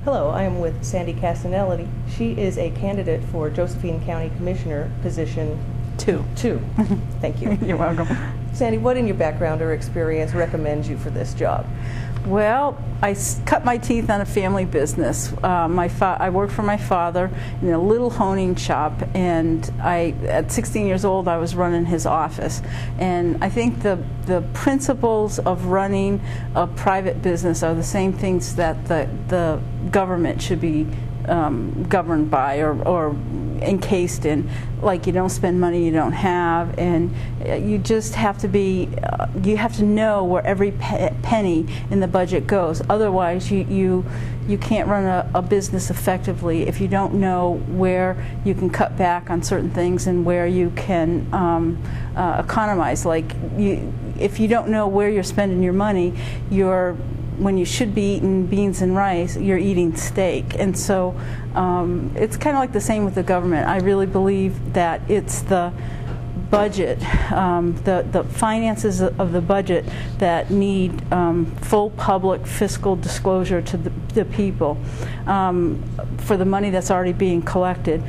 Hello, I am with Sandi Cassanelli. She is a candidate for Josephine County Commissioner position 2. Thank you. You're welcome. Sandi, what in your background or experience recommends you for this job? Well, I cut my teeth on a family business. I worked for my father in a little honing shop, and at 16 years old, I was running his office. And I think the principles of running a private business are the same things that the government should be governed by or encased in. Like, you don't spend money you don't have, and you just have to be, you have to know where every penny in the budget goes. Otherwise, you can't run a business effectively if you don't know where you can cut back on certain things and where you can economize. Like, if you don't know where you're spending your money, when you should be eating beans and rice, you're eating steak. And so it's kind of like the same with the government. I really believe that it's the budget, the finances of the budget that need full public fiscal disclosure to the people for the money that's already being collected.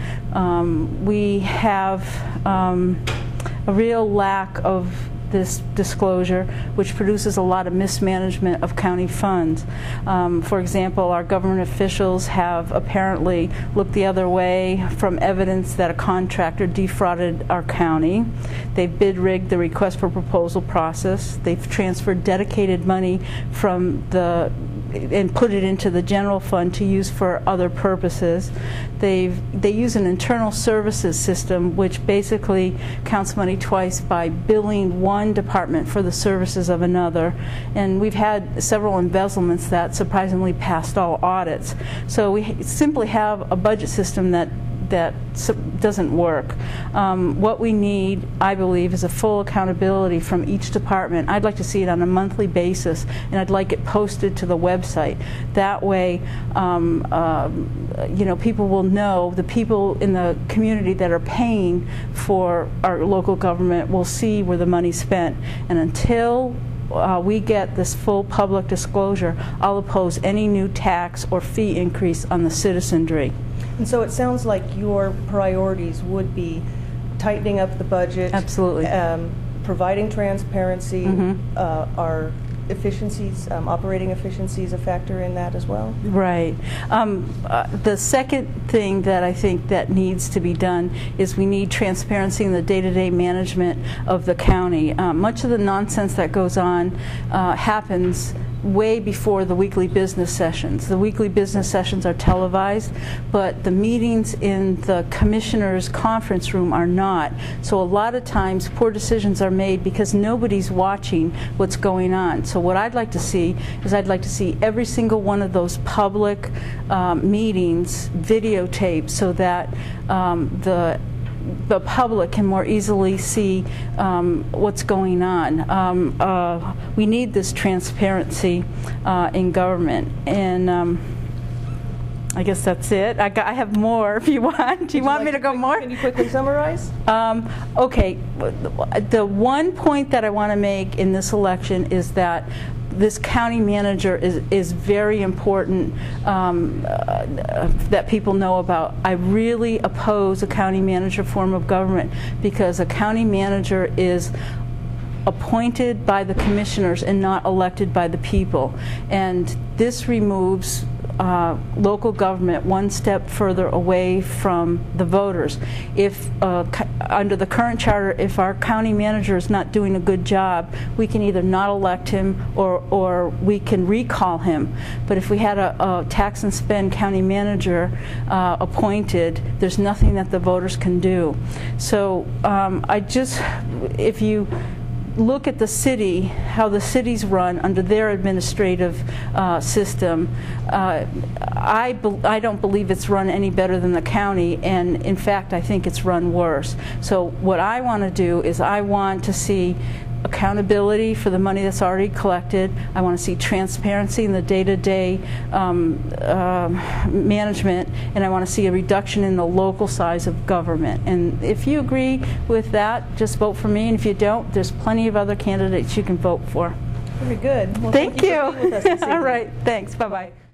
We have a real lack of this disclosure, which produces a lot of mismanagement of county funds. For example, our government officials have apparently looked the other way from evidence that a contractor defrauded our county. They've bid rigged the request for proposal process. They've transferred dedicated money and put it into the general fund to use for other purposes. They use an internal services system which basically counts money twice by billing one department for the services of another. And we've had several embezzlements that surprisingly passed all audits. So we simply have a budget system that doesn't work. What we need, I believe, is a full accountability from each department. I'd like to see it on a monthly basis, and I'd like it posted to the website. That way, people will know, the people in the community that are paying for our local government will see where the money's spent. And until we get this full public disclosure, I'll oppose any new tax or fee increase on the citizenry. And so it sounds like your priorities would be tightening up the budget. Absolutely. Providing transparency. Are efficiencies, operating efficiencies, a factor in that as well? Right. The second thing that I think that needs to be done is we need transparency in the day-to-day management of the county. Much of the nonsense that goes on happens way before the weekly business sessions. The weekly business sessions are televised, but the meetings in the commissioner's conference room are not. So a lot of times poor decisions are made because nobody's watching what's going on. So what I'd like to see is I'd like to see every single one of those public meetings videotaped so that the public can more easily see what's going on. We need this transparency in government, and I guess that's it. I have more if you want. Do you want me to go more? Can you quickly summarize? Okay. The one point that I want to make in this election is that this county manager is very important that people know about. I really oppose a county manager form of government because a county manager is appointed by the commissioners and not elected by the people. And this removes local government one step further away from the voters. If under the current charter, if our county manager is not doing a good job, we can either not elect him or we can recall him. But if we had a tax and spend county manager appointed, there's nothing that the voters can do. So if you look at the city, how the city's run under their administrative system, I don't believe it's run any better than the county, and in fact I think it's run worse. So what I want to do is I want to see accountability for the money that's already collected. I want to see transparency in the day-to-day management, and I want to see a reduction in the local size of government. And if you agree with that, just vote for me, and if you don't, there's plenty of other candidates you can vote for. Very good. Well, thank you. for being with us this evening. All right, thanks. Bye-bye.